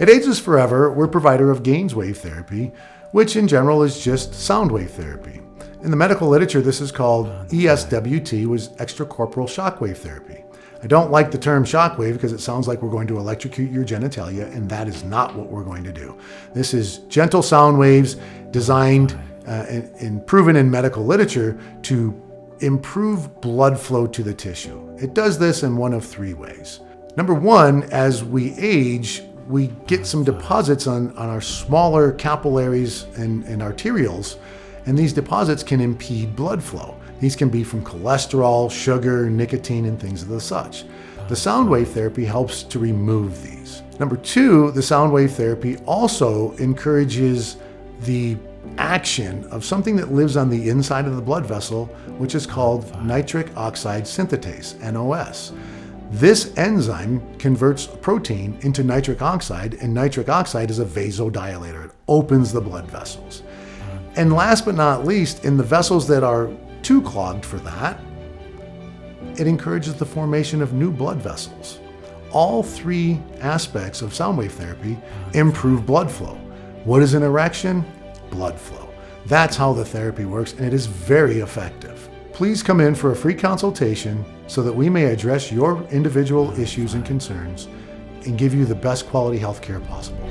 At Ageless Forever, we're a provider of GAINSWave therapy, which in general is just sound wave therapy. In the medical literature, this is called ESWT, was extracorporeal shockwave therapy. I don't like the term shockwave because it sounds like we're going to electrocute your genitalia, and that is not what we're going to do. This is gentle sound waves designed and proven in medical literature to improve blood flow to the tissue. It does this in one of three ways. Number one, as we age, we get some deposits on our smaller capillaries and arterioles, and these deposits can impede blood flow. These can be from cholesterol, sugar, nicotine, and things of the such. The sound wave therapy helps to remove these. Number two, the sound wave therapy also encourages the action of something that lives on the inside of the blood vessel, which is called nitric oxide synthetase, NOS. This enzyme converts protein into nitric oxide, and nitric oxide is a vasodilator. It opens the blood vessels. And last but not least, in the vessels that are too clogged for that, it encourages the formation of new blood vessels. All three aspects of sound wave therapy improve blood flow. What is an erection? Blood flow. That's how the therapy works, and it is very effective. Please come in for a free consultation so that we may address your individual issues and concerns and give you the best quality health care possible.